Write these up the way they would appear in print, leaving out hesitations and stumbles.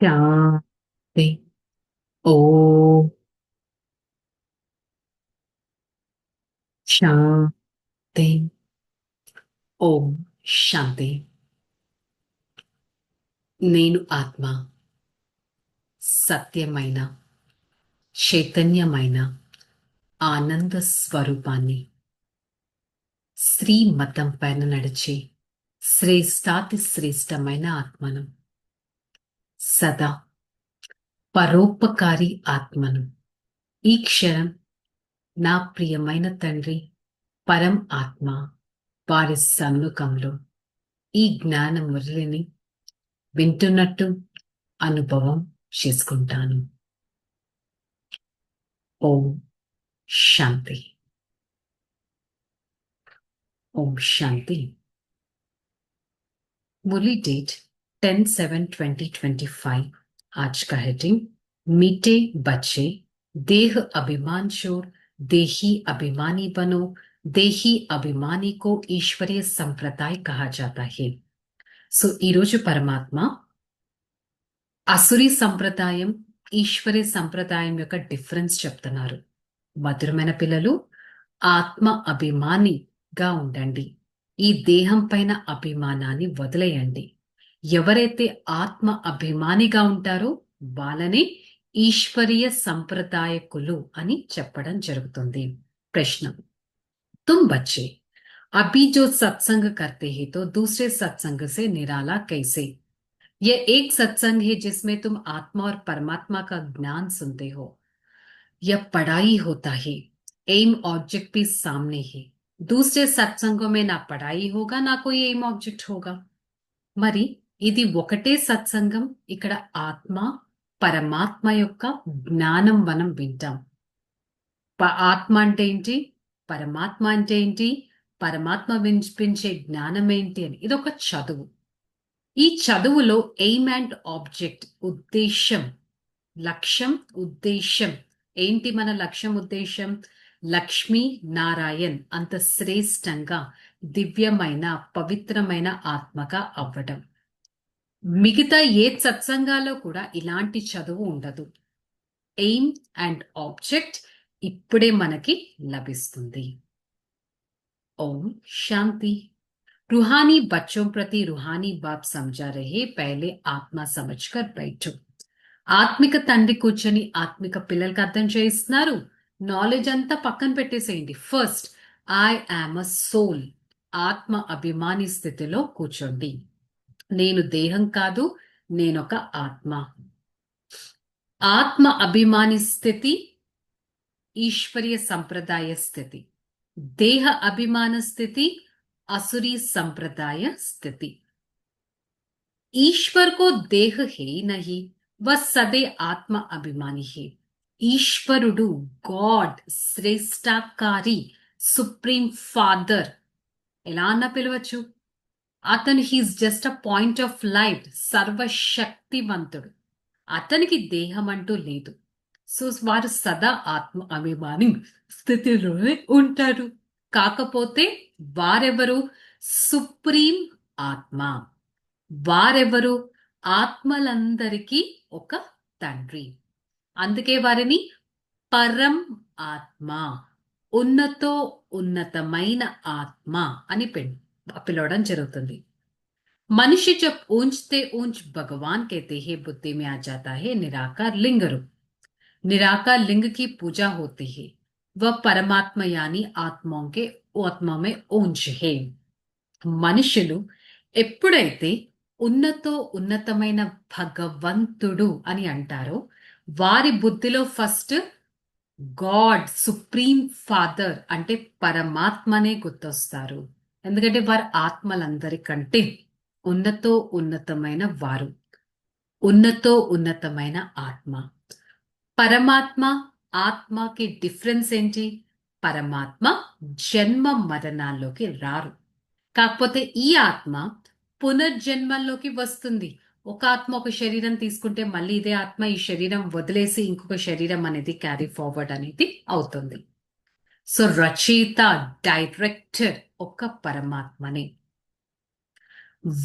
शांति। ओम शांति। ఓం శాంతి. నేను ఆత్మ, సత్యమైన చైతన్యమైన ఆనంద స్వరూపాన్ని, శ్రీమతం పైన నడిచే శ్రేష్టాతి శ్రేష్టమైన ఆత్మను, సదా పరోపకారి ఆత్మను. ఈ క్షణం నా ప్రియమైన తండ్రి పరం ఆత్మ వారి సన్ముఖంలో ఈ జ్ఞాన మురళిని వింటున్నట్టు అనుభవం చేసుకుంటాను. ఓం శాంతి. ओम शांति. मुरली डेट 10/7/2025. आज का हेडिंग मीठे बच्चे, देह अभिमान छोड़ देही अभिमानी बनो. देही अभिमानी को ईश्वरीय संप्रदाय कहा जाता है. సో ఈరోజు పరమాత్మ అసురి సంప్రదాయం, ఈశ్వరీ సంప్రదాయం యొక్క డిఫరెన్స్ చెప్తున్నారు. మధురమైన పిల్లలు, ఆత్మ అభిమానిగా ఉండండి. ఈ దేహం పైన అభిమానాన్ని వదిలేయండి. ఎవరైతే ఆత్మ అభిమానిగా ఉంటారో వాళ్ళని ఈశ్వరీయ సంప్రదాయకులు అని చెప్పడం జరుగుతుంది. ప్రశ్న, तुम बच्चे अभी जो सत्संग करते हैं तो दूसरे सत्संग से निराला कैसे? यह एक सत्संग है जिसमें तुम आत्मा और परमात्मा का ज्ञान सुनते हो. यह पढ़ाई होता है, एम ऑब्जेक्ट भी सामने है. दूसरे सत्संगों में ना पढ़ाई होगा ना कोई एम ऑब्जेक्ट होगा. మరి ఇది ఒకటే సత్సంగం. ఇక్కడ ఆత్మ పరమాత్మ యొక్క జ్ఞానం మనం వింటాం. ఆత్మ అంటే ఏంటి, పరమాత్మ అంటే ఏంటి, పరమాత్మ వినిపించే జ్ఞానం ఏంటి అని ఇదొక చదువు. ఈ చదువులో ఎయిమ్ అండ్ ఆబ్జెక్ట్, ఉద్దేశం, లక్ష్యం, ఉద్దేశం ఏంటి? మన లక్ష్యం ఉద్దేశం లక్ష్మీ నారాయణ్ అంత శ్రేష్టంగా దివ్యమైన పవిత్రమైన ఆత్మగా అవ్వడం. మిగతా ఏ సత్సంగాల్లో కూడా ఇలాంటి చదువు ఉండదు. ఎయిమ్ అండ్ ఆబ్జెక్ట్ ఇప్పుడే మనకి లభిస్తుంది. ఓం శాంతి. रूहानी बच्चों प्रति रूहानी बाप समझा रहे, पहले आत्मा समझकर बैठो. ఆత్మిక తండ్రి కూర్చొని ఆత్మిక పిల్లలకి అర్థం చేయిస్తున్నారు. నాలెడ్జ్ అంతా పక్కన పెట్టేసేయండి. First I am a soul, ఆత్మ అభిమాని స్థితిలో కూర్చోండి. నేను దేహం కాదు, నేనొక ఆత్మ. ఆత్మ అభిమాని స్థితి ఈశ్వరీయ సంప్రదాయ స్థితి. దేహ అభిమాన స్థితి असुरी संप्रदाय स्थिति. ईश्वर को देह है नहीं, वह सदै आत्म अभिमानी है. ఈశ్వరుడు, గాడ్, శ్రేష్టాకారి, సుప్రీం ఫాదర్ ఎలా అన్నా పిలవచ్చు. అతను he's just a point of light, సర్వశక్తివంతుడు. అతనికి దేహం అంటూ లేదు. సో వారు సదా ఆత్మ అభిమాని స్థితిలోనే ఉంటారు. కాకపోతే వారెవరు? సుప్రీం ఆత్మ. వారెవరు? ఆత్మలందరికీ ఒక తండ్రి. అందుకే వారిని పరం ఆత్మ, ఉన్నతో ఉన్నతమైన ఆత్మ అని పిలవడం జరుగుతుంది. మనిషి జబ్ ऊंचते ऊंच भगवान कहते हैं, बुद्धि में आ जाता है निराकार लिंग रूप. निराकार लिंग की पूजा होती है. वह परमात्मा यानी ఆత్మోं के ఆత్మ में ऊंच है. మనుషులు ఎప్పుడైతే ఉన్నతో ఉన్నతమైన భగవంతుడు అని అంటారో వారి బుద్ధిలో ఫస్ట్ గాడ్, సుప్రీం ఫాదర్ అంటే పరమాత్మనే గుర్తొస్తారు. ఎందుకంటే వారు ఆత్మలందరికంటే ఉన్నతో ఉన్నతమైన వారు, ఉన్నతో ఉన్నతమైన ఆత్మ. పరమాత్మ ఆత్మకి డిఫరెన్స్ ఏంటి? పరమాత్మ జన్మ మరణాల్లోకి రారు. కాకపోతే ఈ ఆత్మ పునర్జన్మల్లోకి వస్తుంది. ఒక ఆత్మ ఒక శరీరం తీసుకుంటే మళ్ళీ ఇదే ఆత్మ ఈ శరీరం వదిలేసి ఇంకొక శరీరం అనేది క్యారీ ఫార్వర్డ్ అనేది అవుతుంది. సో రచయిత, డైరెక్టర్ ఒక్క పరమాత్మనే.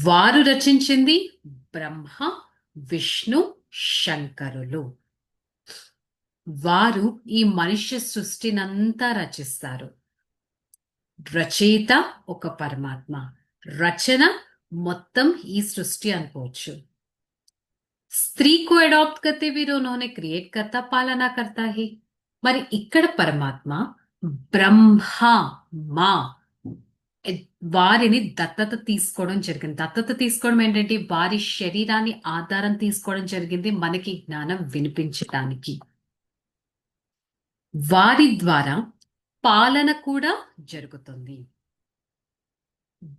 వారు రచించింది బ్రహ్మ, విష్ణు, శంకరులు. వారు ఈ మనుష్య సృష్టినంతా రచిస్తారు. రచయిత ఒక పరమాత్మ, రచన మొత్తం ఈ సృష్టి అనుకోవచ్చు. స్త్రీ को अडॉप्ट करते हुए उन्होंने क्रिएट करता पालना करता है. మరి ఇక్కడ పరమాత్మ బ్రహ్మ వారిని దత్తత తీసుకోవడం జరిగింది. దత్తత తీసుకోవడం ఏంటంటే వారి శరీరాన్ని ఆధారం తీసుకోవడం జరిగింది మనకి జ్ఞానం వినిపించటానికి. వారి ద్వారా పాలన కూడా జరుగుతుంది.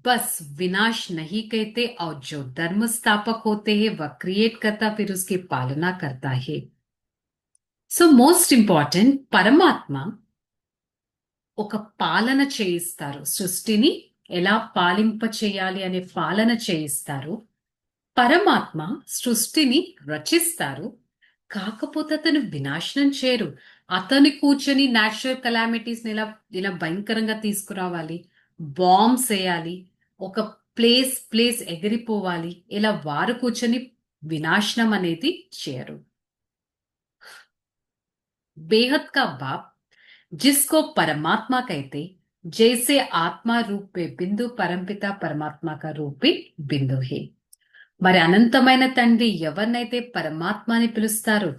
बस विनाश नहीं कहते और जो धर्म स्थापक होते हैं वह क्रिएट करता फिर उसकी पालना करता है. సో మోస్ట్ ఇంపార్టెంట్, పరమాత్మ ఒక పాలన చేయిస్తారు. సృష్టిని ఎలా పాలింప చేయాలి అనే పాలన చేయిస్తారు. పరమాత్మ సృష్టిని రచిస్తారు. కాకపోతే అతను వినాశనం చేయరు. అతను కూర్చొని న్యాచురల్ కలామిటీస్ ఇలా ఇలా భయంకరంగా తీసుకురావాలి, బాంబ్స్ వేయాలి, ఒక ప్లేస్ ఎగిరిపోవాలి, ఇలా వారు కూర్చొని వినాశనం అనేది చేయరు. बेहद का बाप जिसको परमात्मा कहते, जैसे आत्मा रूप में बिंदु परमपिता परमात्मा का रूप भी बिंदु है. మరి అనంతమైన తండ్రి ఎవరినైతే పరమాత్మ అని పిలుస్తారో,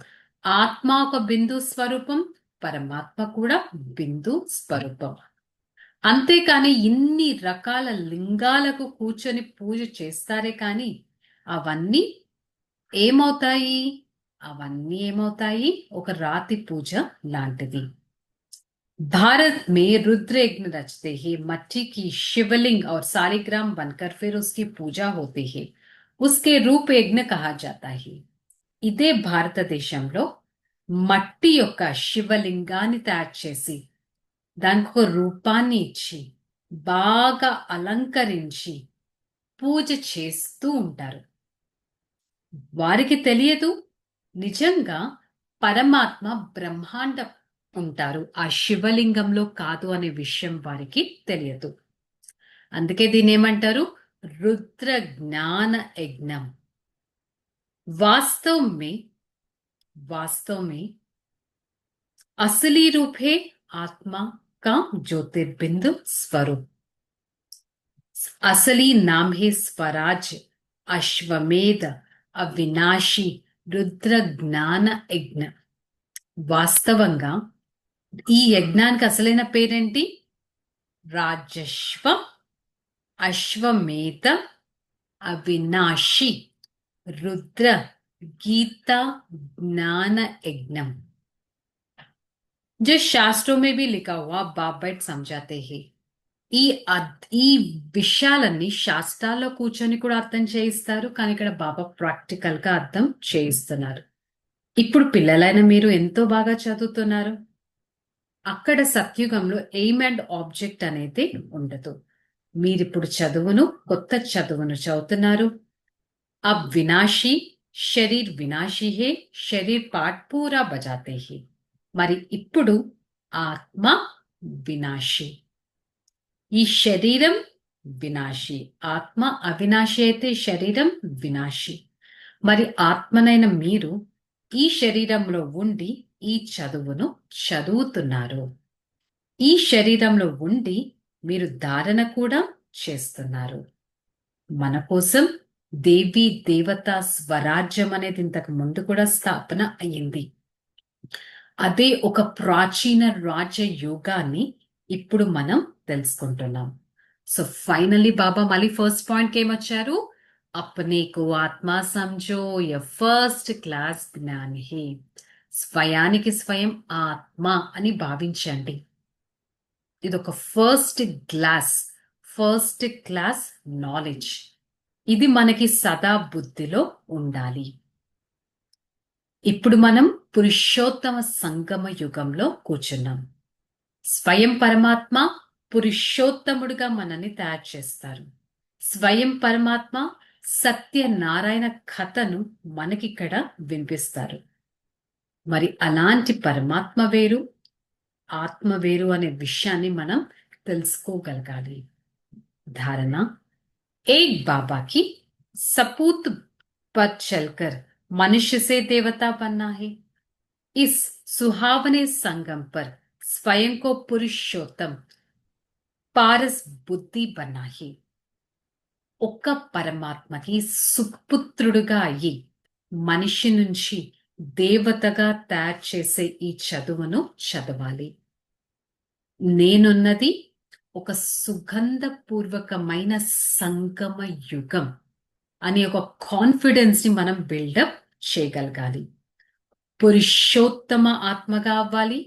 ఆత్మ ఒక బిందు స్వరూపం, పరమాత్మ కూడా బిందు స్వరూపం. అంతేకాని ఇన్ని రకాల లింగాలకు కూర్చొని పూజ చేస్తారే కానీ అవన్నీ ఏమవుతాయి? అవన్నీ ఏమవుతాయి? ఒక రాతి పూజ లాంటిది. भारत में रुद्र यज्ञ रचते हैं, मट्टी की शिवलिंग और सालिग्राम बनकर फिर उसकी पूजा होती है, उसके रूप यज्ञ कहा जाता है. ఇదే భారతదేశంలో మట్టి యొక్క శివలింగాన్ని తయారు చేసి దానికి ఒక రూపాన్ని ఇచ్చి బాగా అలంకరించి పూజ చేస్తూ ఉంటారు. వారికి తెలియదు నిజంగా పరమాత్మ బ్రహ్మాండ ఉంటారు, ఆ శివలింగంలో కాదు అనే విషయం వారికి తెలియదు. అందుకే దీన్ని ఏమంటారు? రుద్ర జ్ఞాన యజ్ఞం. वास्तव में असली रूप है आत्मा का ज्योतिर्बिंदु स्वरूप. असली नाम है स्वराज, अश्वमेध, अविनाशी, రుద్ర జ్ఞాన యజ్ఞ. వాస్తవంగా ఈ యజ్ఞానికి అసలైన పేరేంటి? రాజశ్వ, అశ్వమేధ, అవినాశి, रुद्र गीता ज्ञान यज्ञम. जो शास्त्रों में भी लिखा हुआ बाप बैठ समझाते हैं. ఈ విషయాలన్నీ శాస్త్రాల్లో కూర్చొని కూడా అర్థం చేయిస్తారు, కానీ ఇక్కడ బాబా ప్రాక్టికల్ గా అర్థం చేయిస్తున్నారు. ఇప్పుడు పిల్లలైన మీరు ఎంతో బాగా చదువుతున్నారు. అక్కడ సత్యుగంలో ఎయిమ్ అండ్ ఆబ్జెక్ట్ అనేది ఉండదు. మీరిప్పుడు కొత్త చదువును చదువుతున్నారు. अब विनाशी शरीर विनाशी है, शरीर पाठ पूरा बजाते हैं. మరి ఇప్పుడు ఆత్మ వినాశి, ఈ శరీరం వినాశి. ఆత్మ అవినాశి అయితే శరీరం వినాశి. మరి ఆత్మనైన మీరు ఈ శరీరంలో ఉండి ఈ చదువును చదువుతున్నారు. ఈ శరీరంలో ఉండి మీరు ధారణ కూడా చేస్తున్నారు. మన కోసం దేవి దేవత స్వరాజ్యం అనేది ఇంతకు ముందు కూడా స్థాపన అయ్యింది. అదే ఒక ప్రాచీన రాజయోగాన్ని ఇప్పుడు మనం తెలుసుకుంటున్నాం. సో ఫైనల్లీ బాబా మళ్ళీ ఫస్ట్ పాయింట్ ఏమొచ్చారు? అప్నే కో ఆత్మ సమझो, య ఫస్ట్ క్లాస్ జ్ఞాన్ హే. స్వయానికి స్వయం ఆత్మ అని భావించండి. ఇది ఒక ఫస్ట్ క్లాస్ నాలెడ్జ్. ఇది మనకి సదా బుద్ధిలో ఉండాలి. ఇప్పుడు మనం పురుషోత్తమ సంగమ యుగంలో కూర్చున్నాం. స్వయం పరమాత్మ పురుషోత్తముడుగా మనల్ని తయారు చేస్తారు. స్వయం పరమాత్మ సత్యనారాయణ కథను మనకిక్కడ వినిపిస్తారు. మరి అలాంటి పరమాత్మ వేరు, ఆత్మ వేరు అనే విషయాన్ని మనం తెలుసుకోగలగాలి. धारणा, एक बाबा की सपूत पर चलकर मनुष्य से देवता बनना है। इस सुहावने संगम पर स्वयं को पुरुषोत्तम पारस बुद्धि बनना है। ఒక్క పరమాత్మకి సుపుత్రుడుగా అయ్యి మనిషి నుంచి దేవతగా తయారు చేసే ఈ చదువును చదవాలి. నేనున్నది ఒక సుగంధపూర్వకమైన సంగమ యుగం అనే ఒక కాన్ఫిడెన్స్ ని మనం బిల్డప్ చేయగలగాలి. పురుషోత్తమ ఆత్మగా అవ్వాలి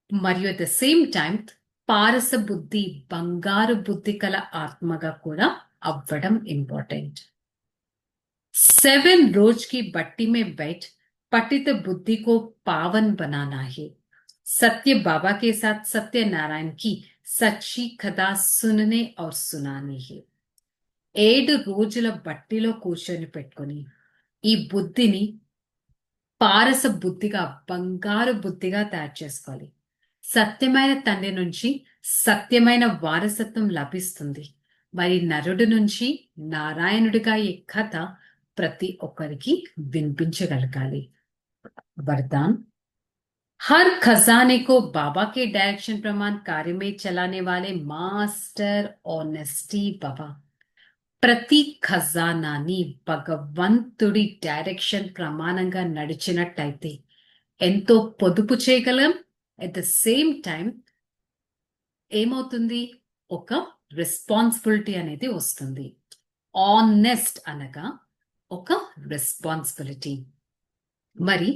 మరియు అట్ ద సేమ్ టైం పారస బుద్ధి బంగారు బుద్ధి కల ఆత్మగా కూడా అవ్వడం ఇంపార్టెంట్. 7 रोज की भट्टी में बैठ पतित बुद्धि को पावन बनाना है। सत्य बाबा के साथ सत्यनारायण की सच्ची कथा सुनने और सुनानी है. 7 రోజుల బట్టిలో కూర్చొని పెట్టుకొని ఈ బుద్ధిని పారస బుద్ధిగా బంగారు బుద్ధిగా తయారు చేసుకోవాలి. సత్యమైన తండ్రి నుంచి సత్యమైన వారసత్వం లభిస్తుంది. మరి నరుడి నుంచి నారాయణుడిగా ఈ కథ ప్రతి ఒక్కరికి వినిపించగలగాలి. वरदान हर खजाने को बाबा के डायरेक्शन प्रमाण कार्य में चलाने वाले मास्टर ऑनेस्टी बाबा. ప్రతి ఖజానాని భగవంతుడి డైరెక్షన్ ప్రమాణంగా నడిచినట్టయితే ఎంతో పొదుపు చేయగలం. అట్ ద సేమ్ టైం ఏమవుతుంది, ఒక రెస్పాన్సిబిలిటీ అనేది వస్తుంది. ఆనెస్ట్ అనగా ఒక రెస్పాన్సిబిలిటీ. మరి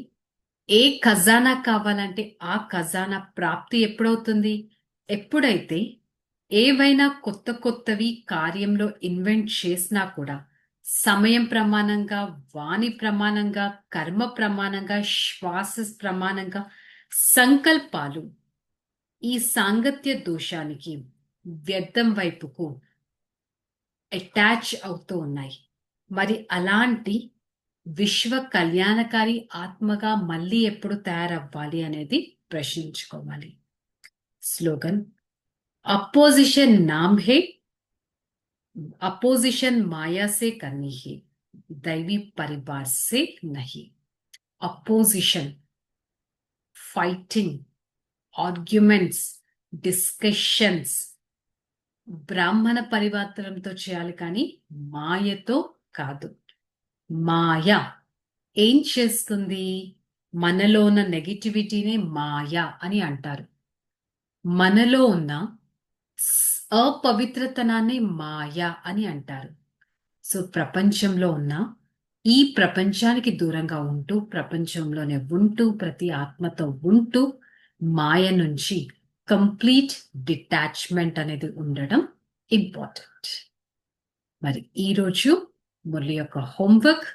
ఏ ఖజానా కావాలంటే ఆ ఖజానా ప్రాప్తి ఎప్పుడవుతుంది, ఎప్పుడైతే ఏవైనా కొత్త కొత్తవి కార్యంలో ఇన్వెంట్ చేసినా కూడా సమయం ప్రమాణంగా, వాణి ప్రమాణంగా, కర్మ ప్రమాణంగా, శ్వాస ప్రమాణంగా సంకల్పాలు ఈ సాంగత్య దోషానికి వ్యర్థం వైపుకు అటాచ్ అవుతూ ఉన్నాయి. మరి అలాంటి విశ్వ కళ్యాణకారి ఆత్మగా మళ్ళీ ఎప్పుడు తయారవ్వాలి అనేది ప్రశ్నించుకోవాలి. స్లోగన్ अपोजिशन नाम है, अपोजिशन माया से करनी है, दैवी परिवार से नहीं. अपोजिशन, फाइटिंग, ఆర్గ్యుమెంట్స్, డిస్కషన్స్ బ్రాహ్మణ పరివర్తనంతో చేయాలి కానీ మాయతో కాదు. మాయ ఏం చేస్తుంది, మనలో ఉన్న నెగటివిటీనే మాయ అని అంటారు. మనలో ఉన్న అపవిత్రతనాన్ని మాయ అని అంటారు. సో ప్రపంచంలో ఉన్న ఈ ప్రపంచానికి దూరంగా ఉంటూ, ప్రపంచంలోనే ఉంటూ, ప్రతి ఆత్మతో ఉంటూ మాయ నుంచి కంప్లీట్ డిటాచ్మెంట్ అనేది ఉండడం ఇంపార్టెంట్. మరి ఈరోజు మురళి యొక్క హోంవర్క్,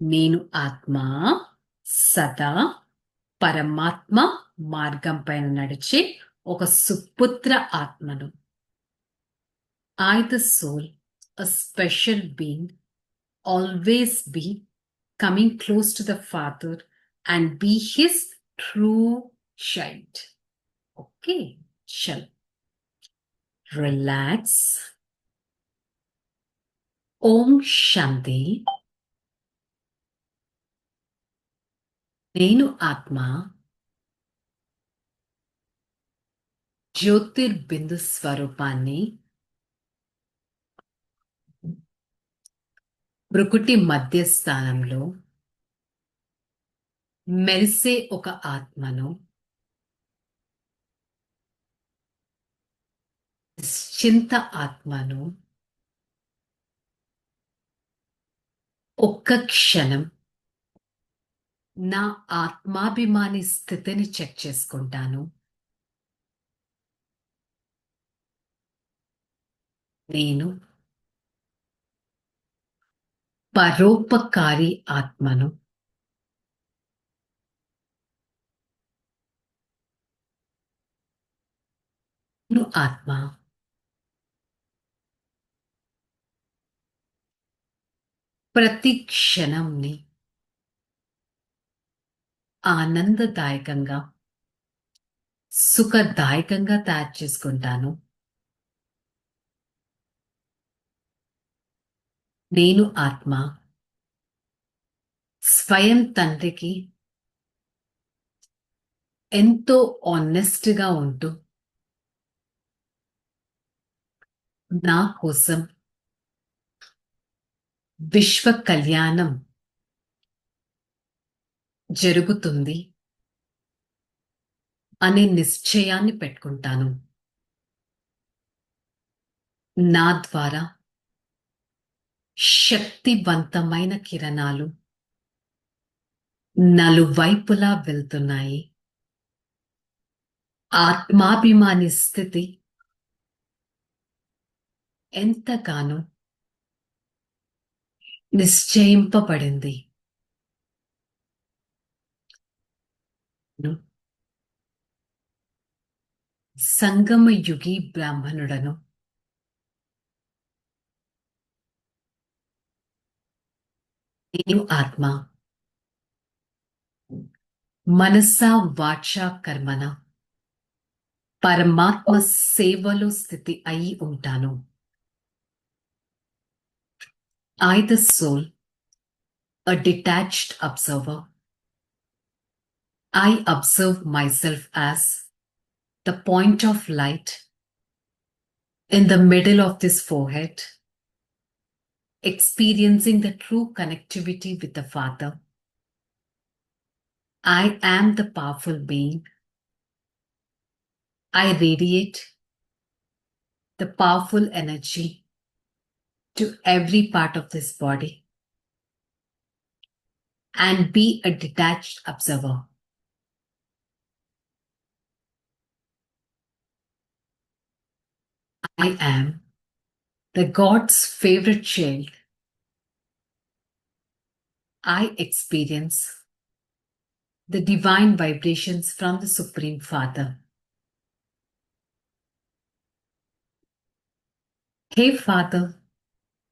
నేను ఆత్మ సదా పరమాత్మ మార్గం పైన నడిచే ఒక సుపుత్ర ఆత్మను. I, the soul, a special being, always be coming close to the Father and be his true child. Okay, chal. Relax. Om Shanti. నేను ఆత్మ జ్యోతిర్బిందు స్వరూపాన్ని భృకుటి మధ్యస్థానంలో మెరిసే ఒక ఆత్మను, నిశ్చింత ఆత్మను ఒక్క క్షణం నా ఆత్మాభిమాని స్థితిని చెక్ చేసుకుంటాను. నేను పరోపకారి ఆత్మను. నేను ఆత్మ ప్రతి క్షణంని ఆనందదాయకంగా, సుఖదాయకంగా తయారు చేసుకుంటాను. నేను ఆత్మ స్వయం తండ్రికి ఎంతో ఆనెస్ట్గా ఉంటూ నా కోసం విశ్వ కళ్యాణం జరుగుతుంది అనే నిశ్చయాన్ని పెట్టుకుంటాను. నా ద్వారా శక్తివంతమైన కిరణాలు నలువైపులా వెళ్తున్నాయి. ఆత్మాభిమాని స్థితి ఎంతగానో నిశ్చయింపబడింది. సంగమయుగి బ్రాహ్మణుడను. నేను ఆత్మ మనసా వాచా కర్మన పరమాత్మ సేవలో స్థితి అయి ఉంటాను. I, the soul, a detached observer, I observe myself as the point of light in the middle of this forehead, experiencing the true connectivity with the Father. I am the powerful being. I radiate the powerful energy to every part of this body and be a detached observer. I am the God's favorite child. I experience the divine vibrations from the Supreme Father. Hey Father,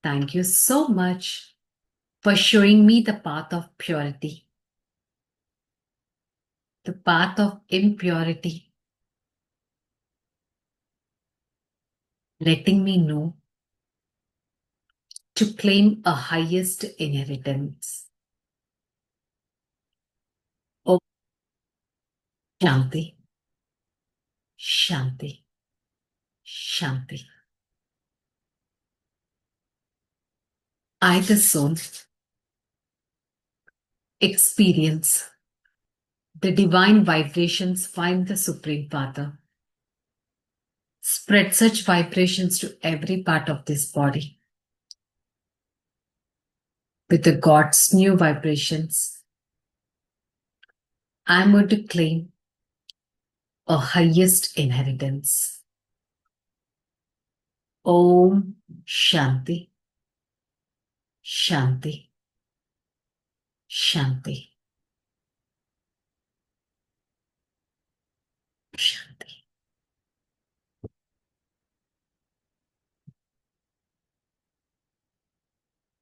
thank you so much for showing me the path of purity, the path of impurity, letting me know to claim a highest inheritance. Om Shanti, Shanti, Shanti. I, the soul, experience the divine vibrations find the Supreme Father. Spread such vibrations to every part of this body. With the God's new vibrations, I am going to claim a highest inheritance. Om Shanti, Shanti, Shanti.